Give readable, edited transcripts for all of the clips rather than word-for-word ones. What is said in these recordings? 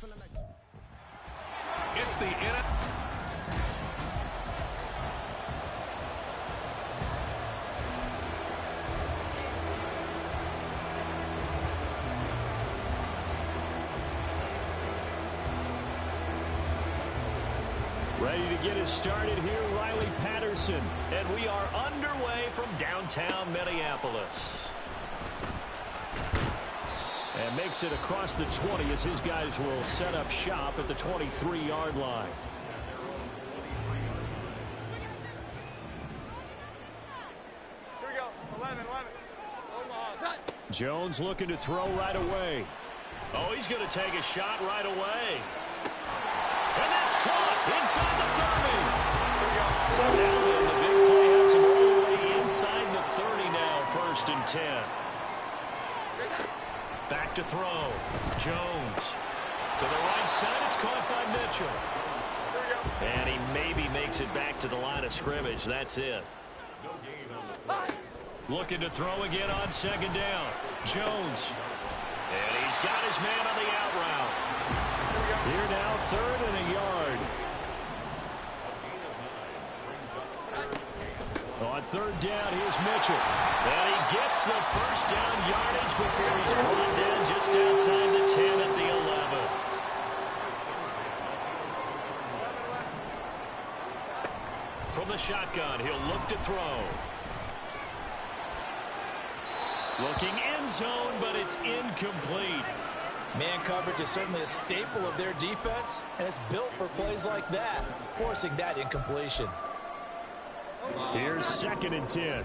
It's the Ready to get us started here, Riley Patterson. And we are underway from downtown Minneapolis. And makes it across the 20 as his guys will set up shop at the 23-yard line. Here we go. 11. Jones looking to throw right away. Oh, he's going to take a shot right away. And that's caught inside the 30. So now the big play has him all the way inside the 30 now, 1st and 10. Back to throw. Jones. To the right side, it's caught by Mitchell. And he maybe makes it back to the line of scrimmage. That's it. Looking to throw again on 2nd down. Jones. And he's got his man on the out route. Here now, 3rd and a yard. On 3rd down, here's Mitchell. And he gets the 1st down yardage before he's brought down just outside the 10 at the 11. From the shotgun, he'll look to throw. Looking end zone, but it's incomplete. Man coverage is certainly a staple of their defense, and it's built for plays like that, forcing that incompletion. Here's 2nd and 10.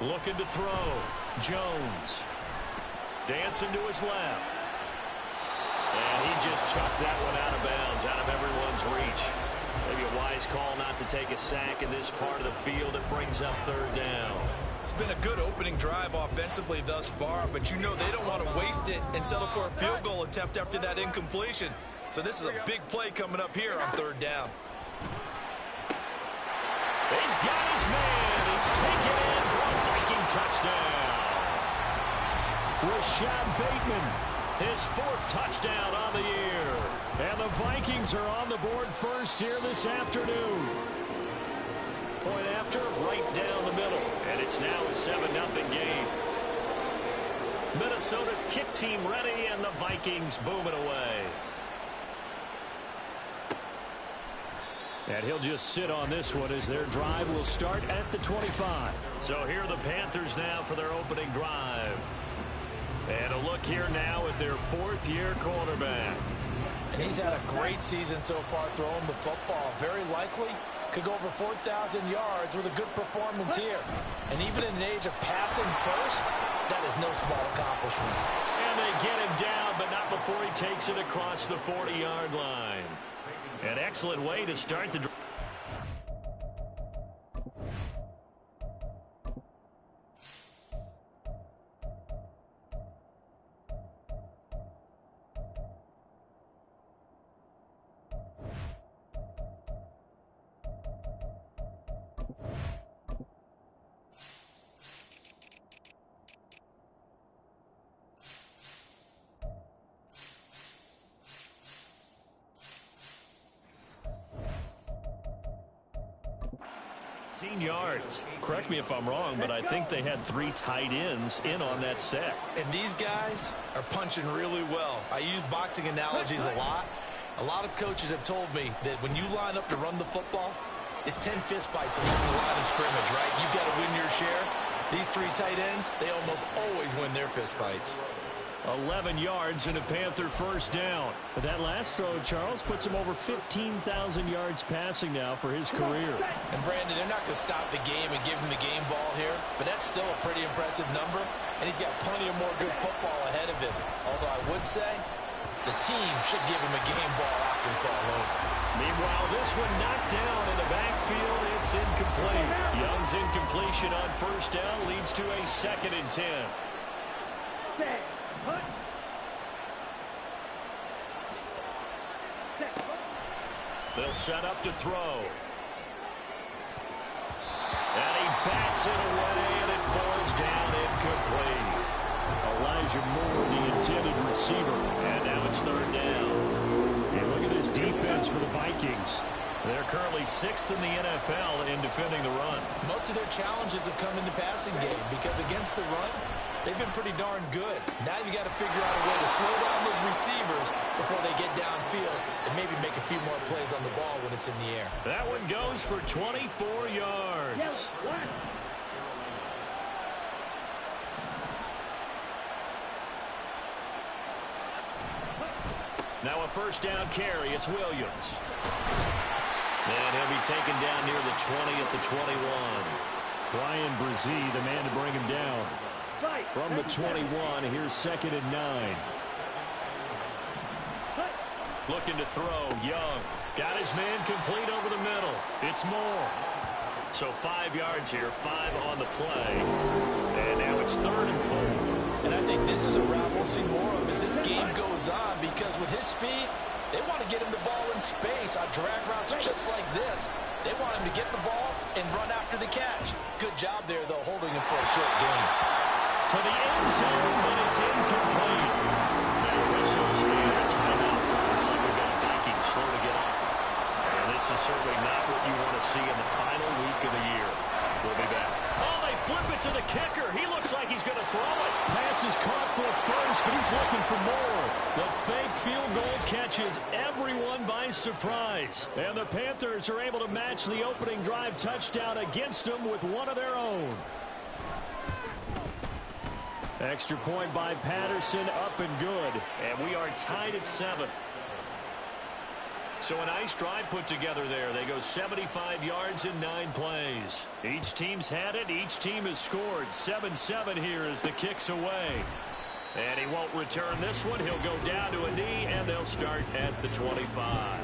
Looking to throw. Jones. Dancing to his left. And he just chucked that one out of bounds, out of everyone's reach. Maybe a wise call not to take a sack in this part of the field. It brings up 3rd down. It's been a good opening drive offensively thus far, but you know they don't want to waste it and settle for a field goal attempt after that incompletion. So this is a big play coming up here on 3rd down. He's got his man. It's taken in for a Viking touchdown. Rashad Bateman, his 4th touchdown on the year. And the Vikings are on the board first here this afternoon. Point after, right down the middle. And it's now a 7-0 game. Minnesota's kick team ready, and the Vikings boom it away. And he'll just sit on this one as their drive will start at the 25. So here are the Panthers now for their opening drive. And a look here now at their 4th-year quarterback. And he's had a great season so far throwing the football. Very likely could go over 4,000 yards with a good performance here. And even in an age of passing first, that is no small accomplishment. And they get him down, but not before he takes it across the 40-yard line. An excellent way to start the drive. Yards. Correct me if I'm wrong, but I think they had 3 tight ends in on that set. And these guys are punching really well. I use boxing analogies a lot. A lot of coaches have told me that when you line up to run the football, it's 10 fistfights along the line of scrimmage, right? You've got to win your share. These 3 tight ends, they almost always win their fistfights. 11 yards and a Panther 1st down. But that last throw, Charles, puts him over 15,000 yards passing now for his career. And Brandon, they're not going to stop the game and give him the game ball here, but that's still a pretty impressive number, and he's got plenty of more good football ahead of him. Although I would say the team should give him a game ball after it's all over. Meanwhile, this one knocked down in the backfield. It's incomplete. Young's incompletion on 1st down leads to a 2nd and 10. They'll set up to throw. And he bats it away, and it falls down incomplete. A Elijah Moore, the intended receiver. And now it's third down. And look at this defense for the Vikings. They're currently 6th in the NFL in defending the run. Most of their challenges have come in the passing game because against the run, they've been pretty darn good. Now you got to figure out a way to slow down those receivers before they get downfield and maybe make a few more plays on the ball when it's in the air. That one goes for 24 yards. Now a first down carry. It's Williams. And he'll be taken down near the 20 at the 21. Brian Brzee, the man to bring him down. From the 21, here's 2nd and 9. Looking to throw, Young. Got his man complete over the middle. It's Moore. So 5 yards here, 5 on the play. And now it's 3rd and 4. And I think this is a route we'll see more of as this game goes on, because with his speed, they want to get him the ball in space on drag routes just like this. They want him to get the ball and run after the catch. Good job there, though, holding him for a short gain. To the end zone, but it's incomplete. Now whistles and a timeout. Looks like we've got Vikings slow to get up. And this is certainly not what you want to see in the final week of the year. We'll be back. Oh, they flip it to the kicker. He looks like he's going to throw it. Pass is caught for a first, but he's looking for more. The fake field goal catches everyone by surprise. And the Panthers are able to match the opening drive touchdown against them with one of their own. Extra point by Patterson, up and good. And we are tied at 7th. So a nice drive put together there. They go 75 yards in 9 plays. Each team's had it. Each team has scored. 7-7 here as the kick's away. And he won't return this one. He'll go down to a knee, and they'll start at the 25.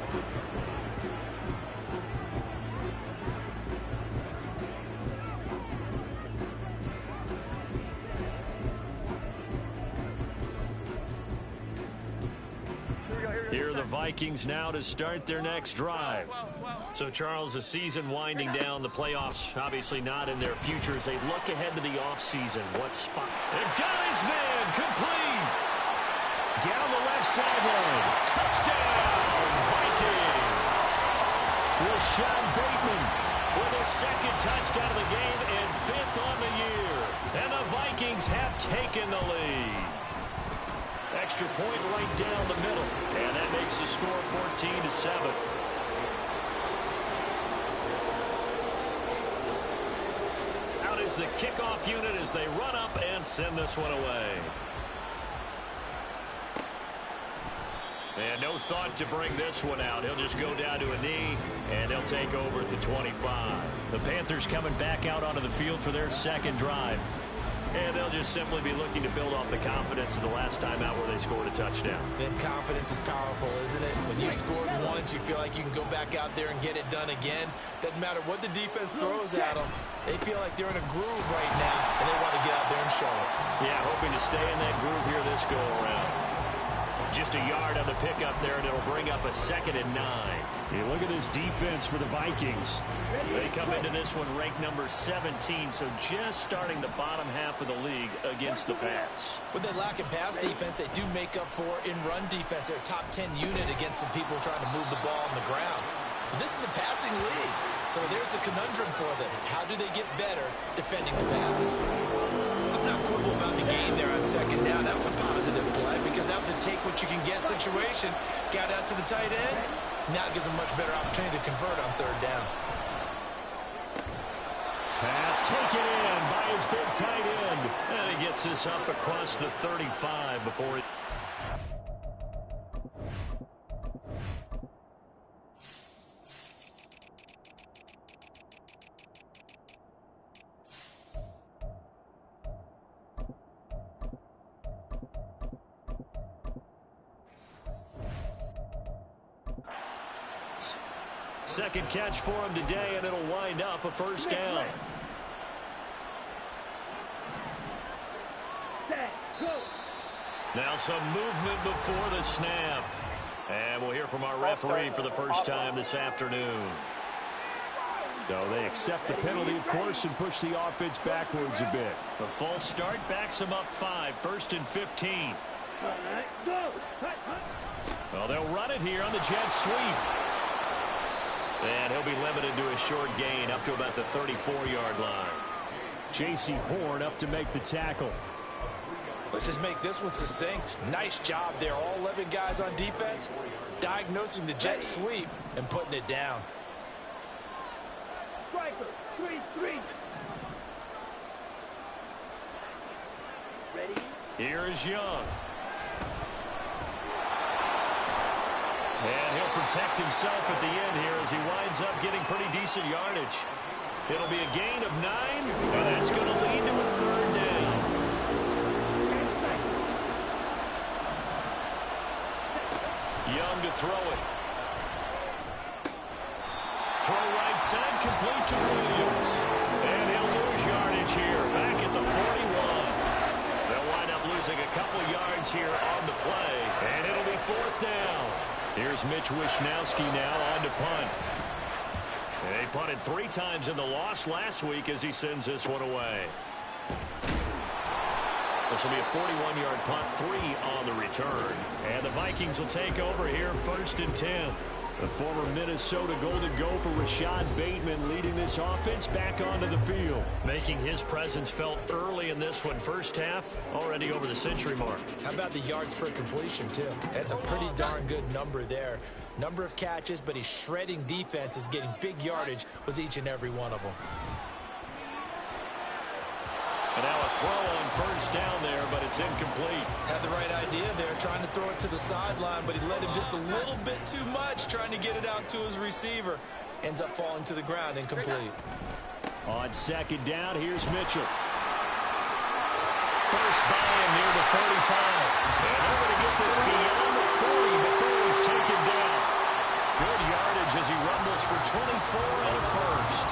Here are the Vikings now to start their next drive. So, Charles, the season winding down, the playoffs obviously not in their future as they look ahead to the offseason. What spot? They've got his man complete. Down the left sideline. Touchdown, Vikings. Rashad Bateman with a 2nd touchdown of the game and 5th on the year. And the Vikings have taken the lead. Extra point right down the middle. And that makes the score 14-7. Out is the kickoff unit as they run up and send this one away. And no thought to bring this one out. He'll just go down to a knee, and they'll take over at the 25. The Panthers coming back out onto the field for their 2nd drive. And they'll just simply be looking to build off the confidence of the last time out where they scored a touchdown. Then confidence is powerful, isn't it? When you scored once, you feel like you can go back out there and get it done again. Doesn't matter what the defense throws at them. They feel like they're in a groove right now, and they want to get out there and show it. Yeah, hoping to stay in that groove here this go-around. Just a yard on the pickup there, and it'll bring up a 2nd and 9. Hey, look at this defense for the Vikings. They come into this one ranked number 17, so just starting the bottom half of the league against the pass. With that lack of pass defense, they do make up for in run defense. They're a top 10 unit against the people trying to move the ball on the ground. But this is a passing league, so there's a conundrum for them. How do they get better defending the pass? Let's not quibble about the gain there on 2nd down. That was a positive play because that was a take-what-you-can-get situation. Got out to the tight end. Now it gives them much better opportunity to convert on 3rd down. Pass taken in by his big tight end. And he gets this up across the 35 before it. Second catch for him today, and it'll wind up a 1st down. Now some movement before the snap. And we'll hear from our referee for the first time this afternoon. So they accept the penalty, of course, and push the offense backwards a bit. The false start backs them up 5, 1st and 15. Well, they'll run it here on the jet sweep. And he'll be limited to a short gain up to about the 34-yard line. J.C. Horn up to make the tackle. Let's just make this one succinct. Nice job there. All 11 guys on defense diagnosing the jet sweep and putting it down. Striker, 3-3. Ready? Here is Young. And he'll protect himself at the end here as he winds up getting pretty decent yardage. It'll be a gain of 9, and that's going to lead to a 3rd down. Young to throw it. Throw right side, complete to Williams. And he'll lose yardage here, back at the 41. They'll wind up losing a couple yards here on the play, and it'll be 4th down. Here's Mitch Wishnowski now on to punt. And he punted 3 times in the loss last week as he sends this one away. This will be a 41-yard punt, 3 on the return. And the Vikings will take over here, 1st and 10. The former Minnesota Golden Gopher Rashad Bateman leading this offense back onto the field. Making his presence felt early in this one. First half, already over the century mark. How about the yards per completion, too? That's a pretty darn good number there. Number of catches, but he's shredding defenses, getting big yardage with each and every one of them. And now a throw on 1st down there, but it's incomplete. Had the right idea there, trying to throw it to the sideline, but he led him just a little bit too much, trying to get it out to his receiver. Ends up falling to the ground, incomplete. On 2nd down, here's Mitchell. First by him near the 35. And they're going to get this beyond the 40 before he's taken down. Good yardage as he rumbles for 24 and a 1st.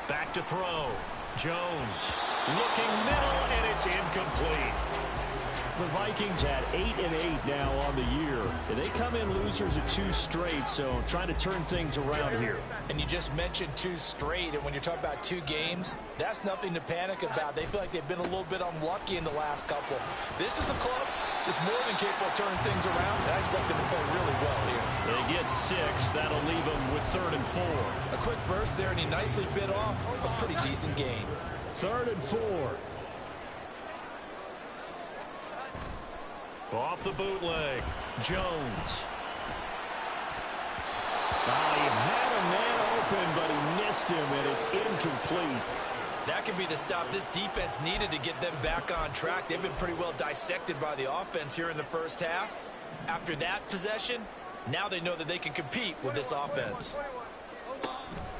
Back to throw. Jones looking middle, and it's incomplete. The Vikings at 8-8 now on the year. And they come in losers of 2 straight, so trying to turn things around here. And you just mentioned 2 straight, and when you're talking about 2 games, that's nothing to panic about. They feel like they've been a little bit unlucky in the last couple. This is a club that's more than capable of turning things around, and I expect them to play really well here. They get 6. That'll leave them with 3rd and 4. A quick burst there, and he nicely bit off a pretty decent gain. 3rd and 4. Off the bootleg, Jones. He had a man open, but he missed him, and it's incomplete. That could be the stop this defense needed to get them back on track. They've been pretty well dissected by the offense here in the first half. After that possession, now they know that they can compete with this offense.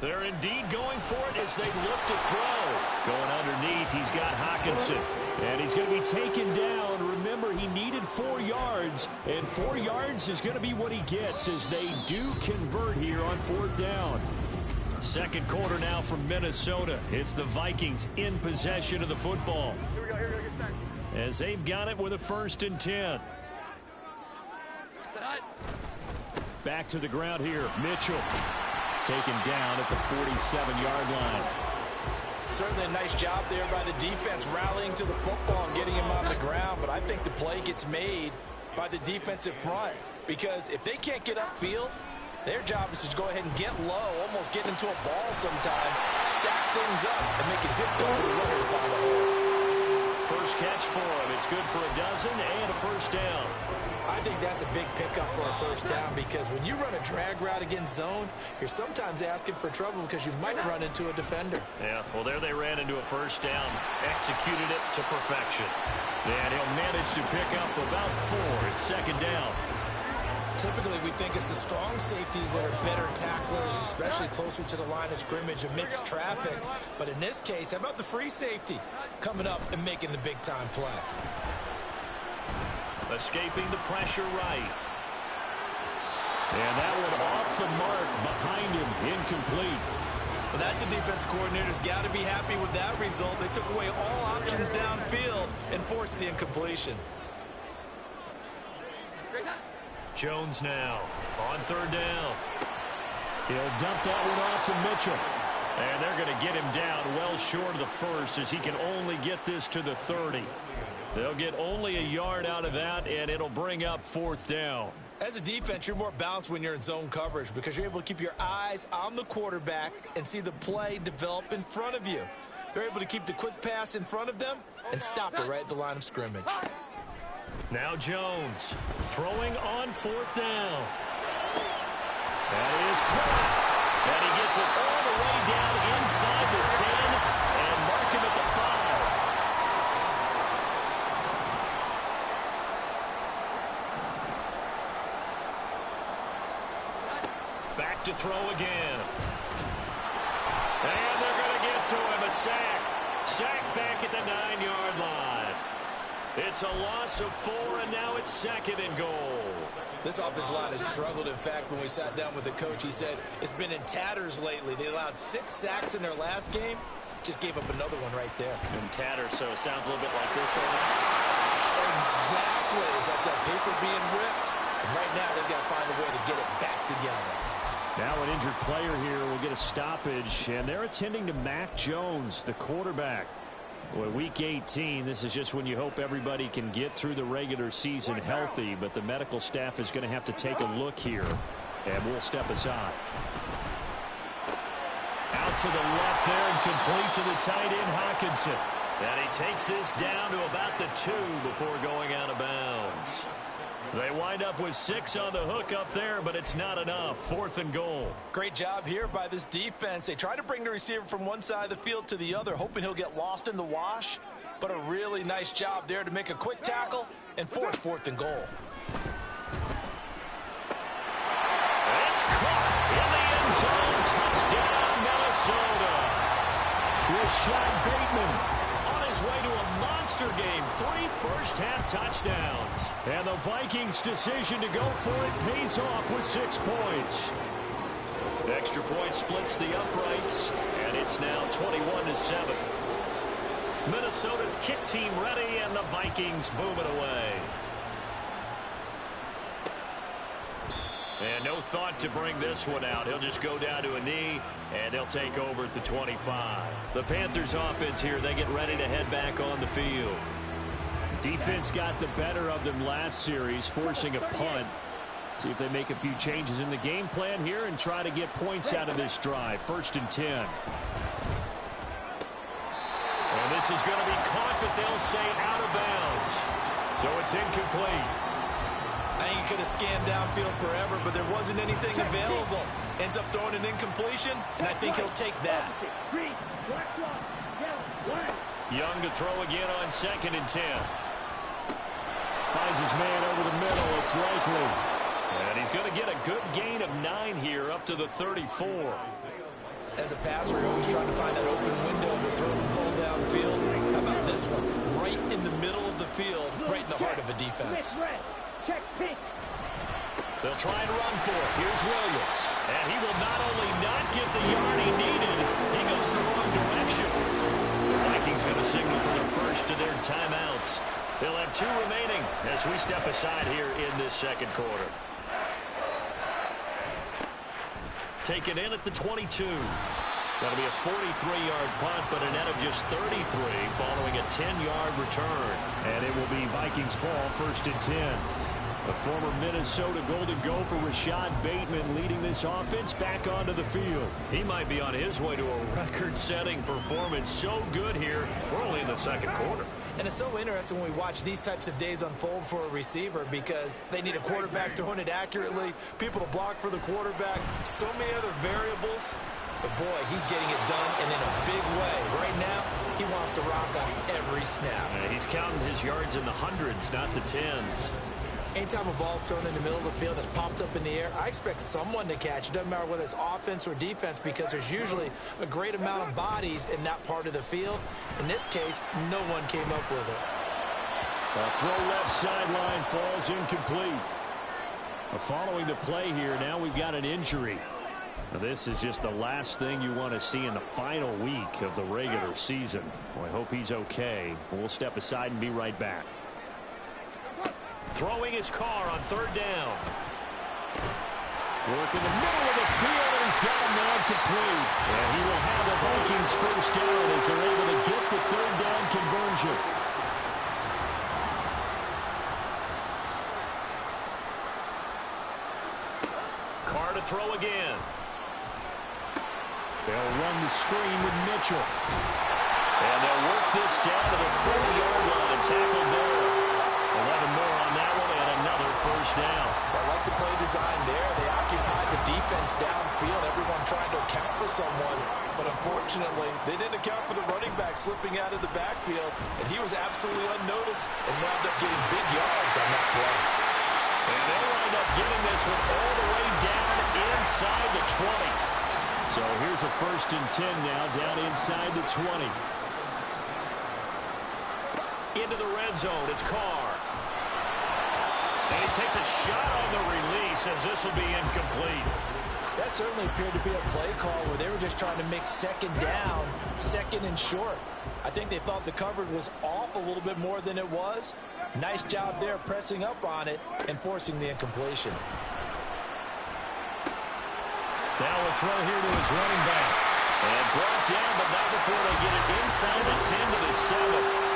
They're indeed going for it as they look to throw. Going underneath, he's got Hockenson. And he's going to be taken down. Remember, he needed 4 yards, and 4 yards is going to be what he gets as they do convert here on 4th down. 2nd quarter now from Minnesota. It's the Vikings in possession of the football. Here we go, get set. As they've got it with a 1st and 10. Back to the ground here. Mitchell taken down at the 47-yard line. Certainly a nice job there by the defense rallying to the football and getting him on the ground, but I think the play gets made by the defensive front because if they can't get upfield, their job is to go ahead and get low, almost get into a ball sometimes, stack things up, and make it difficult for the runner to find a hole. First catch for him. It's good for a dozen and a 1st down. I think that's a big pickup for a 1st down because when you run a drag route against zone, you're sometimes asking for trouble because you might run into a defender. Yeah, well, there they ran into a 1st down, executed it to perfection. And he'll manage to pick up about 4. It's 2nd down. Typically, we think it's the strong safeties that are better tacklers, especially closer to the line of scrimmage amidst traffic. But in this case, how about the free safety coming up and making the big-time play? Escaping the pressure right. And that one off the mark behind him, incomplete. Well, that's a defense coordinator's got to be happy with that result. They took away all options downfield and forced the incompletion. Jones now on third down. He'll dump that one off to Mitchell. And they're going to get him down well short of the first as he can only get this to the 30. They'll get only a yard out of that, and it'll bring up fourth down. As a defense, you're more balanced when you're in zone coverage because you're able to keep your eyes on the quarterback and see the play develop in front of you. They're able to keep the quick pass in front of them and stop it right at the line of scrimmage. Now Jones throwing on fourth down. That is caught. And he gets it all the way down inside the 10 and mark him at the 5. Back to throw again. And they're going to get to him. A sack. Sack back at the 9-yard line. It's a loss of 4, and now it's second and goal. This offensive line has struggled. In fact, when we sat down with the coach, he said it's been in tatters lately. They allowed 6 sacks in their last game. Just gave up another one right there. In tatters, so it sounds a little bit like this right now. Exactly. It's like that paper being ripped. And right now, they've got to find a way to get it back together. Now an injured player here will get a stoppage, and they're attending to Mac Jones, the quarterback. Well, week 18, this is just when you hope everybody can get through the regular season healthy, but the medical staff is going to have to take a look here, and we'll step aside. Out to the left there and complete to the tight end, Hawkinson. And he takes this down to about the 2 before going out of bounds. They wind up with 6 on the hook up there, but it's not enough. Fourth and goal. Great job here by this defense. They try to bring the receiver from one side of the field to the other, hoping he'll get lost in the wash. But a really nice job there to make a quick tackle and force fourth and goal. It's caught in the end zone. Touchdown, Minnesota. Rashad Bateman on his way to a monster game. 3 first-half touchdowns. And the Vikings' decision to go for it pays off with 6 points. Extra point splits the uprights, and it's now 21-7. Minnesota's kick team ready, and the Vikings boom it away. And no thought to bring this one out. He'll just go down to a knee, and they'll take over at the 25. The Panthers offense here, they get ready to head back on the field. Defense got the better of them last series, forcing a punt. See if they make a few changes in the game plan here and try to get points out of this drive. 1st and 10. And this is going to be caught, but they'll say out of bounds. So it's incomplete. I think he could have scanned downfield forever, but there wasn't anything available. Ends up throwing an incompletion, and I think he'll take that. Young to throw again on 2nd and 10. Finds his man over the middle. It's likely. And he's going to get a good gain of 9 here up to the 34. As a passer, you're always trying to find that open window to throw the ball downfield. How about this one? Right in the middle of the field, right in the heart of a defense. They'll try and run for it. Here's Williams. And he will not only not get the yard he needed, he goes the wrong direction. The Vikings going to signal for their first of their timeouts. They'll have 2 remaining as we step aside here in this second quarter. Taken in at the 22. That'll be a 43-yard punt, but a net of just 33 following a 10-yard return. And it will be Vikings ball, 1st and 10. The former Minnesota Golden Gopher Rashad Bateman leading this offense back onto the field. He might be on his way to a record-setting performance. So good here. We're only in the second quarter. And it's so interesting when we watch these types of days unfold for a receiver because they need a quarterback throwing it accurately, people to block for the quarterback, so many other variables. But, boy, he's getting it done and in a big way. Right now, he wants to rock on every snap. He's counting his yards in the hundreds, not the tens. Anytime a ball's thrown in the middle of the field that's popped up in the air, I expect someone to catch. It doesn't matter whether it's offense or defense because there's usually a great amount of bodies in that part of the field. In this case, no one came up with it. A throw left sideline falls incomplete. Following the play here, now we've got an injury. Now, this is just the last thing you want to see in the final week of the regular season. Well, I hope he's okay. We'll step aside and be right back. Throwing his car on 3rd down. Working the middle of the field, and he's got a man complete. And he will have the Vikings first down as they're able to get the third down conversion. Carr to throw again. They'll run the screen with Mitchell. And they'll work this down to the 40-yard line and tackle there. 11 more on that one and another first down. I like the play design there. They occupied the defense downfield, everyone trying to account for someone. But unfortunately, they didn't account for the running back slipping out of the backfield. And he was absolutely unnoticed and wound up getting big yards on that play. And they wind up getting this one all the way down inside the 20. So here's a 1st and 10 now, down inside the 20. Into the red zone, it's Carr. And he takes a shot on the release as this will be incomplete. That certainly appeared to be a play call where they were just trying to make second down, second and short. I think they thought the coverage was off a little bit more than it was. Nice job there pressing up on it and forcing the incompletion. Now a throw here to his running back. And brought down, but not before they get it inside the 10 to the 7.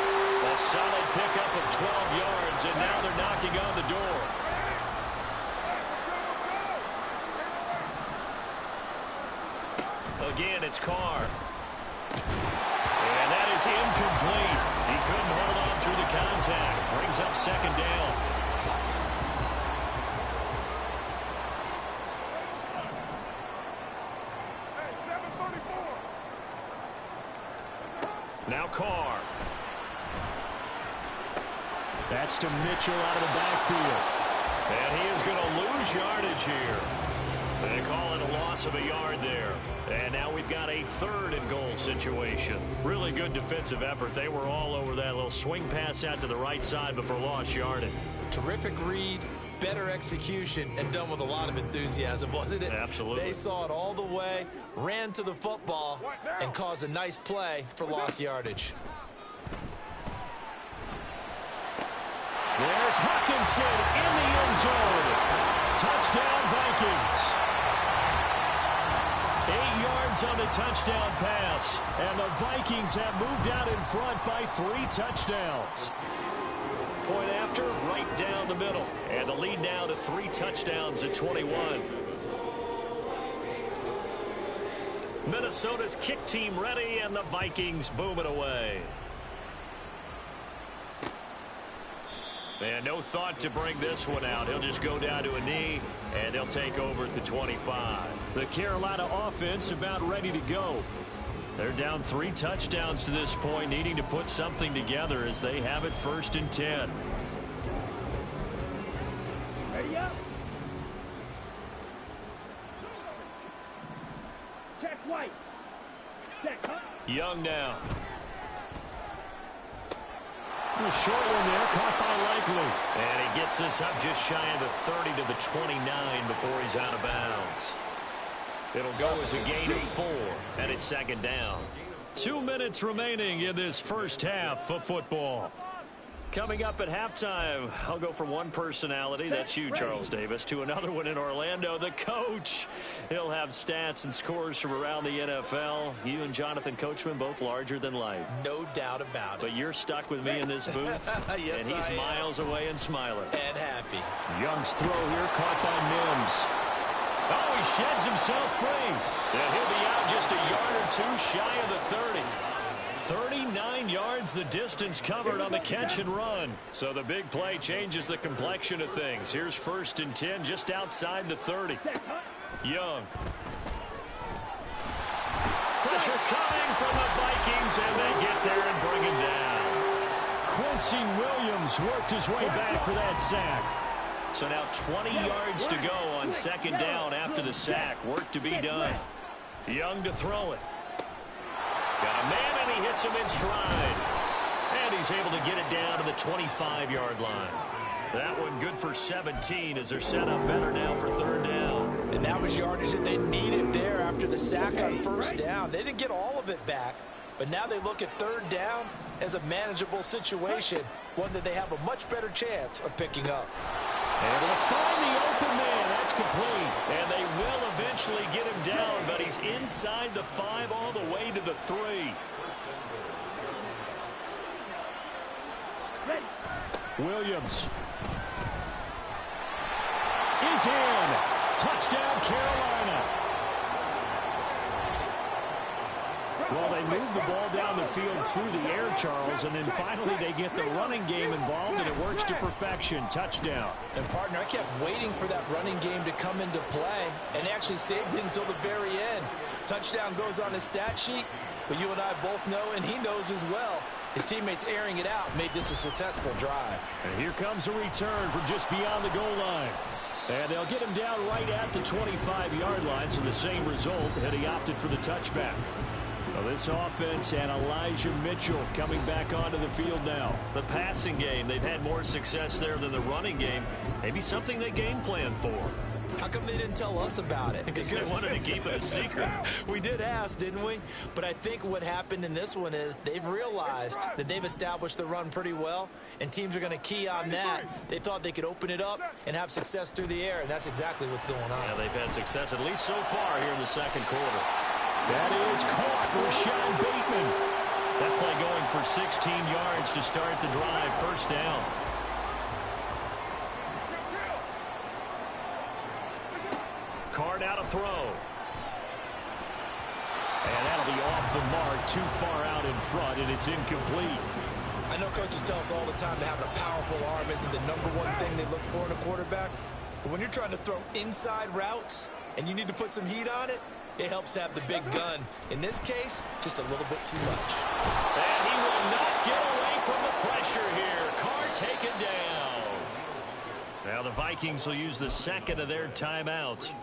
A solid pickup of 12 yards, and now they're knocking on the door. Again, it's Carr. And that is incomplete. He couldn't hold on through the contact. Brings up second down. Now Carr. That's to Mitchell out of the backfield. And he is going to lose yardage here. They call it a loss of a yard there. And now we've got a 3rd and goal situation. Really good defensive effort. They were all over that little swing pass out to the right side before lost yardage. Terrific read, better execution, and done with a lot of enthusiasm, wasn't it? Absolutely. They saw it all the way, ran to the football, and caused a nice play for lost yardage. There's Hawkinson in the end zone. Touchdown, Vikings. 8 yards on the touchdown pass. And the Vikings have moved out in front by 3 touchdowns. Point after, right down the middle. And the lead now to 3 touchdowns at 21. Minnesota's kick team ready, and the Vikings boom it away. And no thought to bring this one out. He'll just go down to a knee, and they'll take over at the 25. The Carolina offense about ready to go. They're down 3 touchdowns to this point, needing to put something together as they have it 1st and 10. Ready up. Check White. Check, huh? Young now. A short one there, caught by Likely. And he gets this up just shy of the 30 to the 29 before he's out of bounds. It'll go as a gain of 4, and it's 2nd down. 2 minutes remaining in this first half of football. Coming up at halftime, I'll go from one personality, that's you, Charles Davis, to another one in Orlando, the coach. He'll have stats and scores from around the NFL. You and Jonathan Coachman, both larger than life. No doubt about it. But you're stuck with me in this booth, Yes, and he's miles away and smiling. And happy. Young's throw here caught by Mims. Oh, he sheds himself free. And he'll be out just a yard or 2 shy of the 30. 39 yards the distance covered on the catch and run. So the big play changes the complexion of things. Here's 1st and 10 just outside the 30. Young. Pressure coming from the Vikings, and they get there and bring him down. Quincy Williams worked his way back for that sack. So now 20 yards to go on 2nd down after the sack. Work to be done. Young to throw it. Got a man, and he hits him in stride. And he's able to get it down to the 25-yard line. That one good for 17 as they're set up better now for 3rd down. And that was yardage that they needed there after the sack on 1st down. They didn't get all of it back, but now they look at 3rd down as a manageable situation, one that they have a much better chance of picking up. Able to find the open man. That's is complete. And they will eventually get him down, but he's inside the 5 all the way to the 3. Williams is in. Touchdown, Carolina. Well, they move the ball down the field through the air, Charles, and then finally they get the running game involved, and it works to perfection. Touchdown. And, partner, I kept waiting for that running game to come into play and actually saved it until the very end. Touchdown goes on his stat sheet, but you and I both know, and he knows as well, his teammates airing it out made this a successful drive. And here comes a return from just beyond the goal line. And they'll get him down right at the 25-yard line, so the same result, and he opted for the touchback. Well, this offense and Elijah Mitchell coming back onto the field now. The passing game, they've had more success there than the running game. Maybe something they game plan for. How come they didn't tell us about it? Because they wanted to keep it a secret. We did ask, didn't we? But I think what happened in this one is they've realized that they've established the run pretty well, and teams are going to key on that. They thought they could open it up and have success through the air, and that's exactly what's going on. Yeah, they've had success at least so far here in the second quarter. That is caught. Rashad Bateman. That play going for 16 yards to start the drive. First down. Card out a throw. And that'll be off the mark, too far out in front, and it's incomplete. I know coaches tell us all the time that having a powerful arm isn't the #1 thing they look for in a quarterback. But when you're trying to throw inside routes and you need to put some heat on it, it helps to have the big gun. In this case, just a little bit too much. And he will not get away from the pressure here. Card taken down. Now the Vikings will use the second of their timeouts,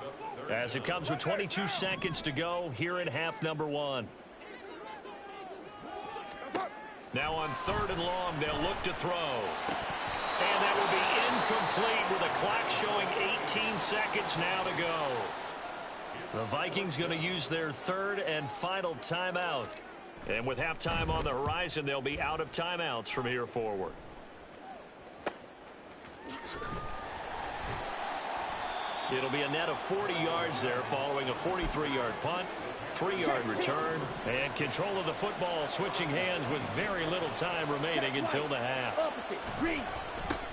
as it comes with 22 seconds to go here in half number 1. Now on 3rd and long, they'll look to throw. And that will be incomplete with a clock showing 18 seconds now to go. The Vikings going to use their 3rd and final timeout. And with halftime on the horizon, they'll be out of timeouts from here forward. It'll be a net of 40 yards there following a 43-yard punt, 3-yard return, and control of the football switching hands with very little time remaining until the half.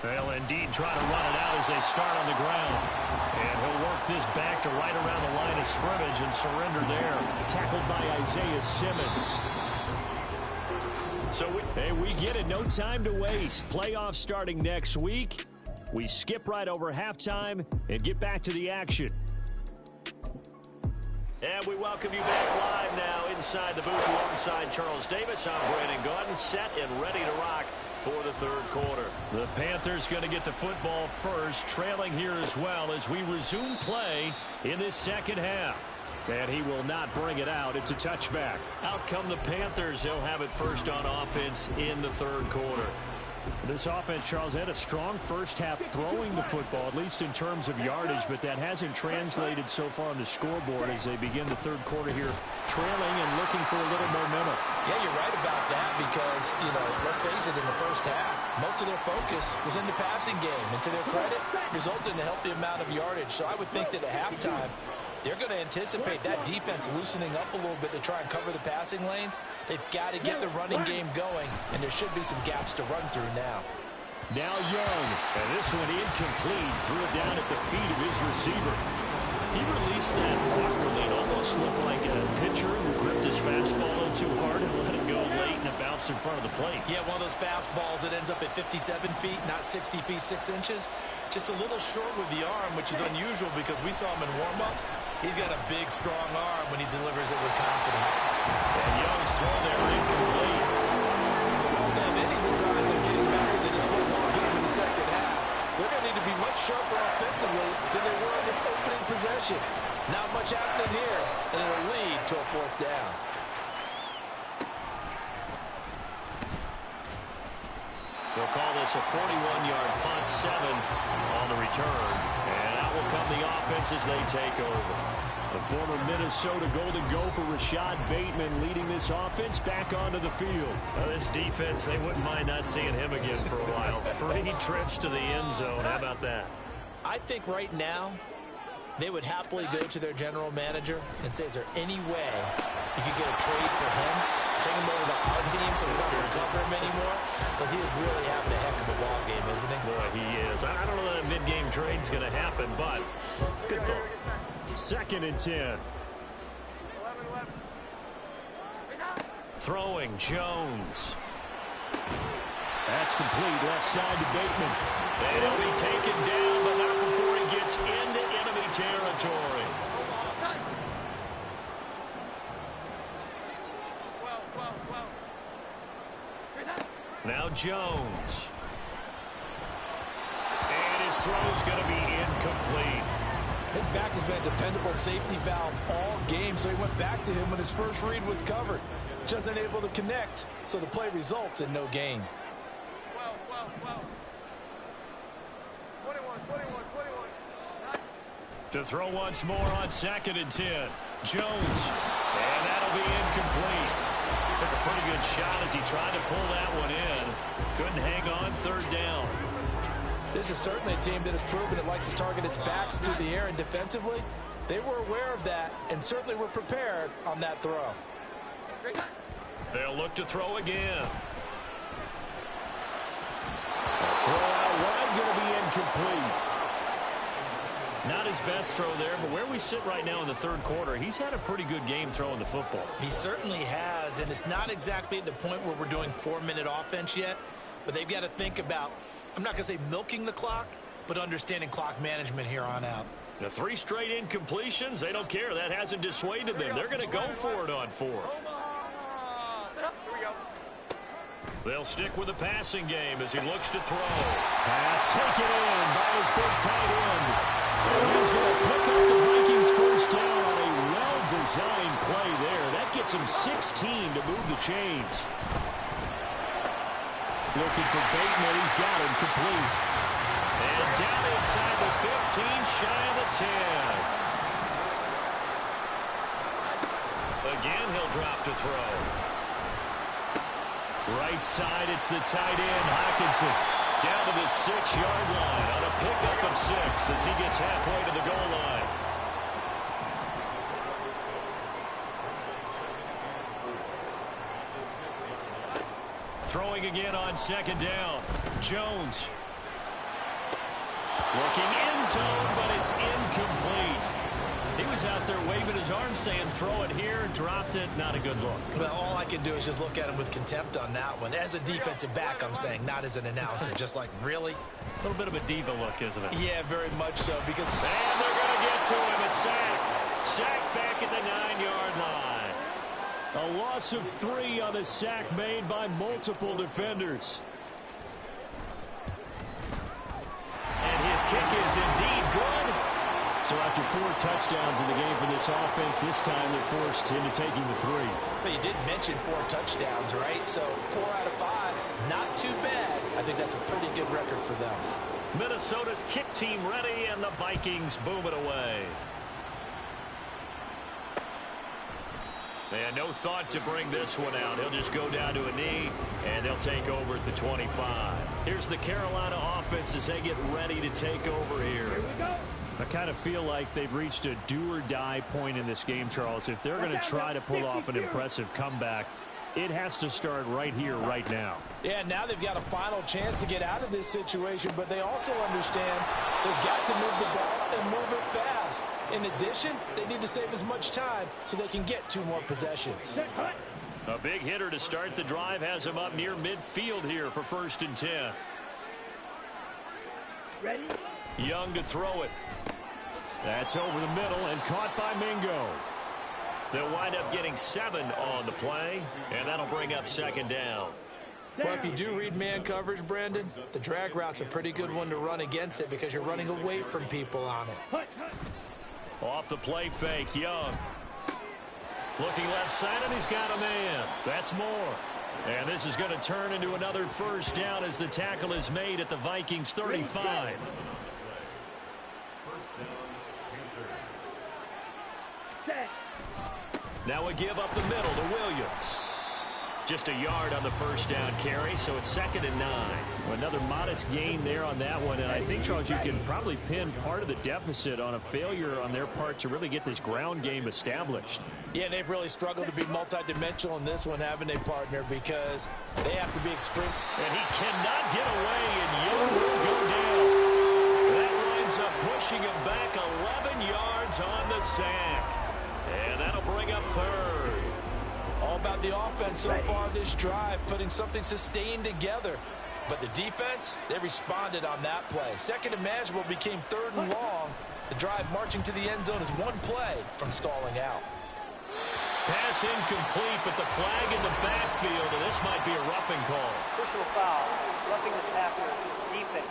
They'll indeed try to run it out as they start on the ground. And he'll work this back to right around the line of scrimmage and surrender there. Tackled by Isaiah Simmons. So we get it. No time to waste. Playoffs starting next week. We skip right over halftime and get back to the action. And we welcome you back live now inside the booth alongside Charles Davis. I'm Brandon Gaudin, set and ready to rock for the 3rd quarter. The Panthers going to get the football first, trailing here as well as we resume play in this second half. And he will not bring it out. It's a touchback. Out come the Panthers. They'll have it first on offense in the 3rd quarter. This offense, Charles, had a strong first half throwing the football, at least in terms of yardage, but that hasn't translated so far on the scoreboard as they begin the 3rd quarter here, trailing and looking for a little momentum. Yeah, you're right about that because, let's face it, in the first half, most of their focus was in the passing game. And to their credit, resulted in a healthy amount of yardage. So I would think that at halftime, they're going to anticipate that defense loosening up a little bit to try and cover the passing lanes. They've got to get the running game going, and there should be some gaps to run through now. Now Young, and this one incomplete, threw it down at the feet of his receiver. He released that awkwardly. It almost looked like a pitcher who gripped his fastball a little too hard and let it go late, and it bounced in front of the plate. Yeah, one of those fastballs that ends up at 57 feet, not 60 feet 6 inches. Just a little short with the arm, which is unusual because we saw him in warm-ups. He's got a big, strong arm when he delivers it with confidence. And Young's throw there incomplete. And any designs on getting back into this football game in the second half, they're going to need to be much sharper offensively than they were in this opening possession. Not much happening here, and it'll lead to a 4th down. They'll call this a 41-yard punt, 7 on the return. And out will come the offense as they take over. The former Minnesota Golden Gopher Rashad Bateman leading this offense back onto the field. This defense, they wouldn't mind not seeing him again for a while. 3 trips to the end zone. How about that? I think right now, they would happily go to their general manager and say, is there any way you could get a trade for him? Bring him over to our team so we don't have to cover him anymore? Because he is really having a heck of a ball game, isn't he? Boy, he is. I don't know that a mid-game trade's going to happen, but good thought. 2nd and 10. Throwing, Jones. That's complete, left side to Bateman. And he'll be taken down, but not before he gets into enemy territory. Now Jones. And his throw's going to be incomplete. His back has been a dependable safety valve all game, so he went back to him when his first read was covered. Just unable to connect, so the play results in no gain. 21. To throw once more on 2nd and 10. Jones. And that'll be incomplete. Took a pretty good shot as he tried to pull that one in. Couldn't hang on 3rd down. This is certainly a team that has proven it likes to target its backs through the air, and defensively, they were aware of that and certainly were prepared on that throw. They'll look to throw again. A throw out wide, going to be incomplete. Not his best throw there, but where we sit right now in the 3rd quarter, he's had a pretty good game throwing the football. He certainly has, and it's not exactly at the point where we're doing 4-minute offense yet, but they've got to think about, I'm not going to say milking the clock, but understanding clock management here on out. The 3 straight incompletions, they don't care. That hasn't dissuaded them. They're going to go for it on 4th. They'll stick with the passing game as he looks to throw. Pass taken in by his big tight end. And he's going to pick up the Vikings first down on a well-designed play there. That gets him 16 to move the chains. Looking for Bateman. He's got him complete. And down inside the 15, shy of the 10. Again, he'll drop to throw. Right side, it's the tight end, Hockenson, down to the 6-yard line on a pickup of 6 as he gets halfway to the goal line. Throwing again on 2nd down. Jones. Looking end zone, but it's incomplete. He was out there waving his arms saying, throw it here, dropped it, not a good look. Well, all I can do is just look at him with contempt on that one. As a defensive back, I'm saying, not as an announcer. Just like, really? A little bit of a diva look, isn't it? Yeah, very much so. Because and they're going to get to him, a sack. Sack back at the 9-yard line. A loss of 3 on the sack made by multiple defenders. And his kick is indeed good. So after 4 touchdowns in the game for this offense, this time they're forced into taking the 3. But you did mention 4 touchdowns, right? So 4 out of 5, not too bad. I think that's a pretty good record for them. Minnesota's kick team ready, and the Vikings boom it away. And no thought to bring this one out. He'll just go down to a knee, and they'll take over at the 25. Here's the Carolina offense as they get ready to take over here. Here we go. I kind of feel like they've reached a do-or-die point in this game, Charles. If they're going to try to pull off an impressive comeback, it has to start right here, right now. Yeah, now they've got a final chance to get out of this situation, but they also understand they've got to move the ball and move it fast. In addition, they need to save as much time so they can get 2 more possessions. A big hitter to start the drive has him up near midfield here for 1st and 10. Ready? Young to throw it. That's over the middle and caught by Mingo. They'll wind up getting 7 on the play, and that'll bring up 2nd down. Well, if you do read man coverage, Brandon, the drag route's a pretty good one to run against it because you're running away from people on it. Off the play fake, Young. Looking left side, and he's got a man. That's more. And this is going to turn into another 1st down as the tackle is made at the Vikings 35. Now a give up the middle to Williams. Just a yard on the first down carry, so it's 2nd and 9. Another modest gain there on that one, and I think, Charles, you can probably pin part of the deficit on a failure on their part to really get this ground game established. Yeah, they've really struggled to be multidimensional in this one, haven't they, partner, because they have to be extreme. And he cannot get away, and Young will go down. That winds up pushing him back 11 yards on the sack. And that'll bring up 3rd. All about the offense so far this drive, putting something sustained together. But the defense, they responded on that play. 2nd and manageable became 3rd and long. The drive marching to the end zone is one play from stalling out. Pass incomplete, but the flag in the backfield, and this might be a roughing call. Personal foul. Roughing the passer. Defense.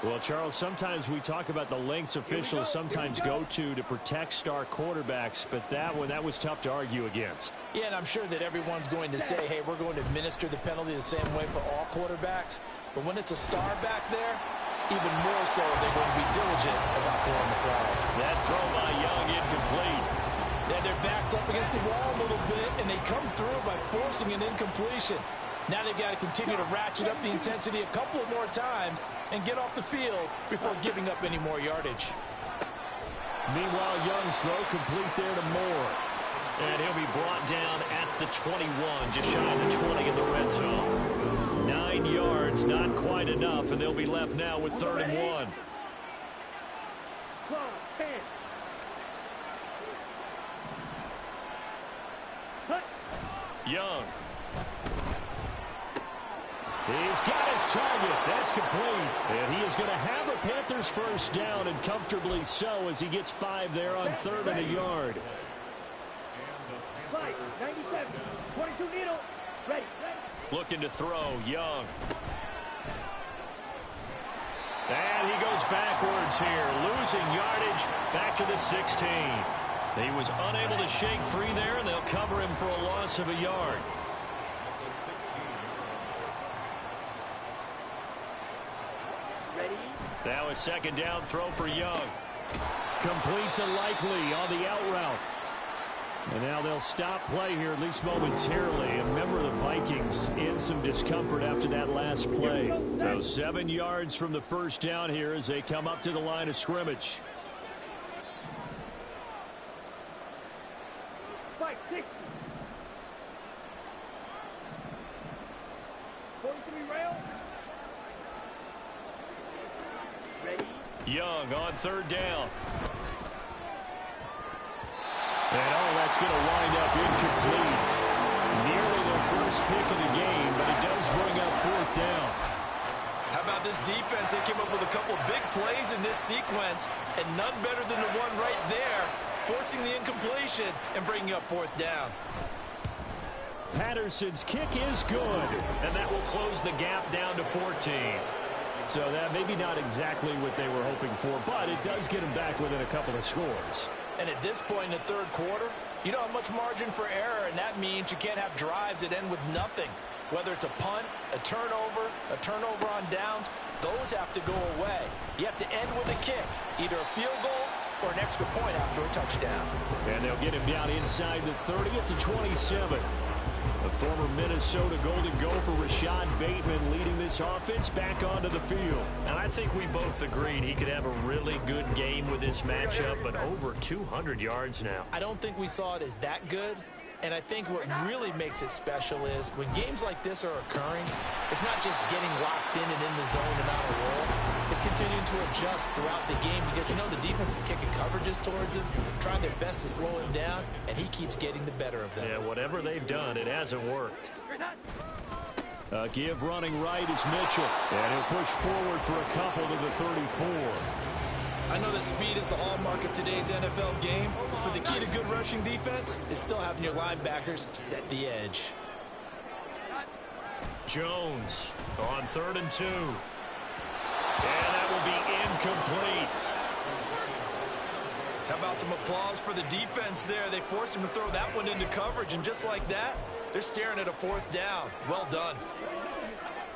Well, Charles, sometimes we talk about the lengths officials sometimes go to protect star quarterbacks, but that was tough to argue against. Yeah, and I'm sure that everyone's going to say, hey, we're going to administer the penalty the same way for all quarterbacks. But when it's a star back there, even more so, they're going to be diligent about throwing the flag. That throw by Young incomplete. Yeah, their back's up against the wall a little bit, and they come through by forcing an incompletion. Now they've got to continue to ratchet up the intensity a couple of more times and get off the field before giving up any more yardage. Meanwhile, Young's throw complete there to Moore. And he'll be brought down at the 21, just shy of the 20 in the red zone. 9 yards, not quite enough, and they'll be left now with 3rd and 1. Young. He's got his target. That's complete. And he is going to have a Panthers first down, and comfortably so, as he gets 5 there on 3rd and a yard. 97, 22 needle. Ready. Looking to throw, Young. And he goes backwards here, losing yardage back to the 16. He was unable to shake free there, and they'll cover him for a loss of a yard. Now a 2nd down throw for Young. Complete to Likely on the out route. And now they'll stop play here, at least momentarily. A member of the Vikings in some discomfort after that last play. So 7 yards from the first down here as they come up to the line of scrimmage. 5-6. 43 rail. Ready. Young on 3rd down. And that's going to wind up incomplete. Nearly their first pick of the game, but it does bring up 4th down. How about this defense? They came up with a couple big plays in this sequence, and none better than the one right there, forcing the incompletion and bringing up 4th down. Patterson's kick is good, and that will close the gap down to 14. So that maybe not exactly what they were hoping for, but it does get them back within a couple of scores. And at this point in the 3rd quarter, you don't have much margin for error, and that means you can't have drives that end with nothing. Whether it's a punt, a turnover on downs, those have to go away. You have to end with a kick, either a field goal or an extra point after a touchdown. And they'll get him down inside the 30 at the 27. The former Minnesota Golden Gopher Rashad Bateman leading this offense back onto the field. And I think we both agreed he could have a really good game with this matchup, but over 200 yards now. I don't think we saw it as that good. And I think what really makes it special is when games like this are occurring, it's not just getting locked in and in the zone and on a roll. It's continuing to adjust throughout the game because, you know, the defense is kicking coverages towards him, trying their best to slow him down, and he keeps getting the better of them. Yeah, whatever they've done, it hasn't worked. Give running right is Mitchell. And he'll push forward for a couple to the 34. I know that speed is the hallmark of today's NFL game, but the key to good rushing defense is still having your linebackers set the edge. Jones on 3rd and 2. And that will be incomplete. How about some applause for the defense there? They forced him to throw that one into coverage, and just like that, they're staring at a 4th down. Well done.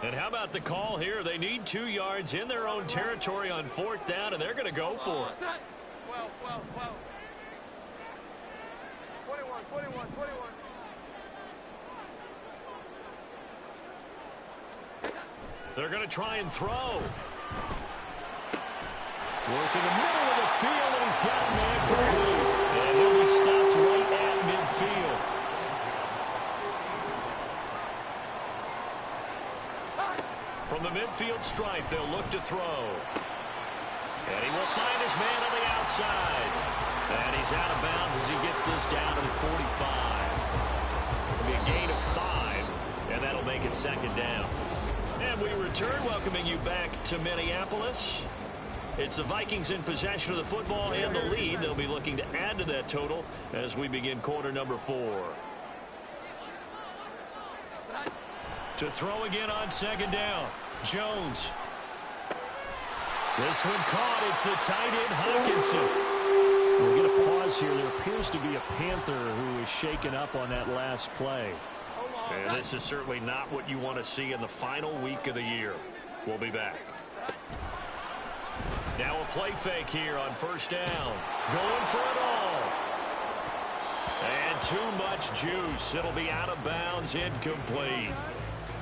And how about the call here? They need 2 yards in their own territory on 4th down, and they're going to go for it. They're going to try and throw. Work in the middle of the field, and he's got a man complete. And he'll be stopped right at midfield. From the midfield stripe, they'll look to throw. And he will find his man on the outside. And he's out of bounds as he gets this down to the 45. It'll be a gain of 5, and that'll make it second down. And we return, welcoming you back to Minneapolis. It's the Vikings in possession of the football and the lead. They'll be looking to add to that total as we begin quarter number 4. To throw again on second down. Jones. This one caught. It's the tight end, Hawkinson. We'll get a pause here. There appears to be a Panther who is shaken up on that last play. And this is certainly not what you want to see in the final week of the year. We'll be back. Now a play fake here on first down. Going for it all. And too much juice. It'll be out of bounds, incomplete.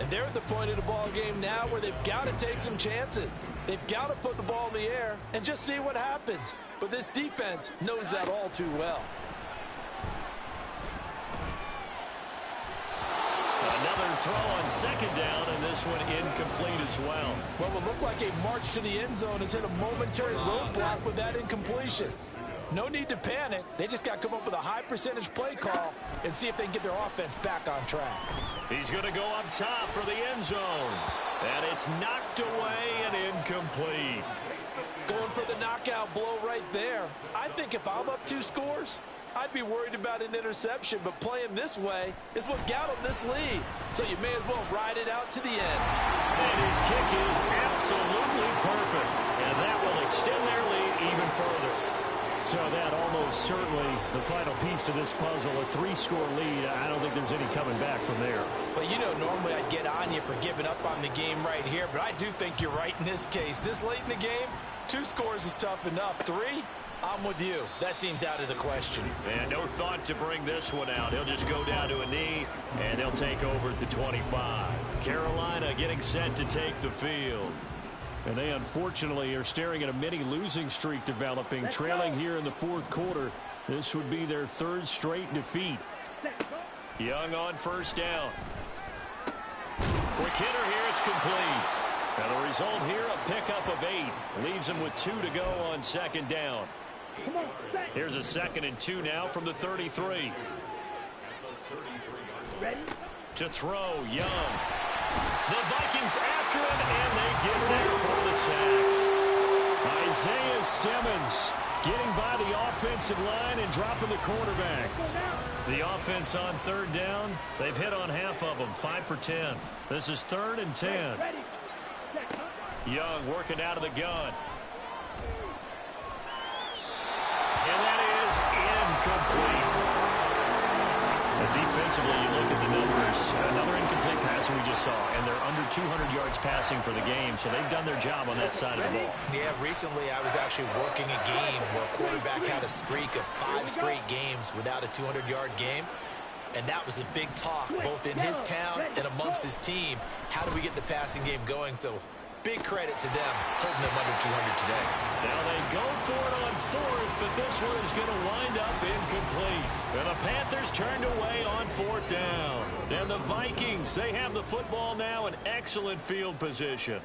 And they're at the point of the ball game now where they've got to take some chances. They've got to put the ball in the air and just see what happens. But this defense knows that all too well. Another throw on second down, and this one incomplete as well. What would look like a march to the end zone has hit a momentary roadblock with that incompletion. No need to panic. They just got to come up with a high percentage play call and see if they can get their offense back on track. He's going to go up top for the end zone. And it's knocked away and incomplete. Going for the knockout blow right there. I think if I'm up 2 scores, I'd be worried about an interception, but playing this way is what got him this lead. So you may as well ride it out to the end. And his kick is absolutely perfect. And that will extend their lead even further. So that almost certainly the final piece to this puzzle, a 3-score lead. I don't think there's any coming back from there. Well, you know, normally I'd get on you for giving up on the game right here, but I do think you're right in this case. This late in the game, 2 scores is tough enough. 3, I'm with you. That seems out of the question. And no thought to bring this one out. He'll just go down to a knee, and they'll take over at the 25. Carolina getting set to take the field. And they unfortunately are staring at a mini losing streak developing, trailing here in the 4th quarter. This would be their 3rd straight defeat. Young on first down. Quick hitter here, it's complete. And the result here, a pickup of 8. Leaves him with 2 to go on second down. Here's a 2nd and 2 now from the 33. To throw, Young. The Vikings after him, and they get there for the sack. Isaiah Simmons getting by the offensive line and dropping the quarterback. The offense on 3rd down, they've hit on half of them, 5 for 10. This is 3rd and 10. Young working out of the gun. And that is incomplete. Defensively, you look at the numbers. Another incomplete pass we just saw, and they're under 200 yards passing for the game, so they've done their job on that side of the ball. Yeah, recently I was actually working a game where a quarterback had a streak of 5 straight games without a 200-yard game, and that was a big talk both in his town and amongst his team. How do we get the passing game going? So big credit to them holding them under 200 today. Now they go for it on 4th, but this one is going to wind up incomplete. And the Panthers turned away on 4th down. And the Vikings, they have the football now in excellent field position.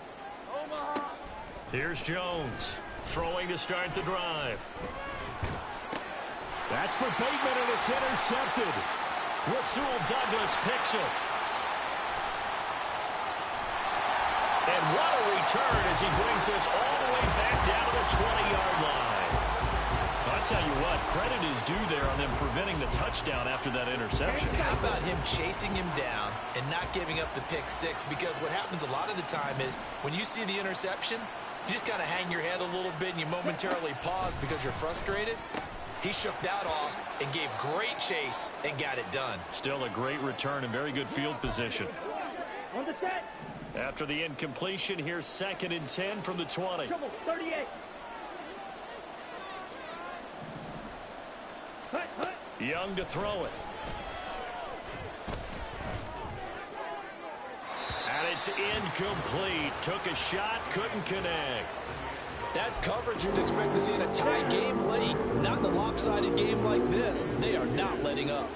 Here's Jones throwing to start the drive. That's for Bateman, and it's intercepted. Rasul Douglas picks it. And what a return as he brings this all the way back down to the 20-yard line. I'll tell you what, credit is due there on them preventing the touchdown after that interception. How about him chasing him down and not giving up the pick 6? Because what happens a lot of the time is when you see the interception, you just kind of hang your head a little bit and you momentarily pause because you're frustrated. He shook that off and gave great chase and got it done. Still a great return and very good field position. On the set. After the incompletion, here's 2nd and 10 from the 20. 38. Young to throw it. And it's incomplete. Took a shot, couldn't connect. That's coverage you'd expect to see in a tie game late. Not in a lopsided game like this. They are not letting up.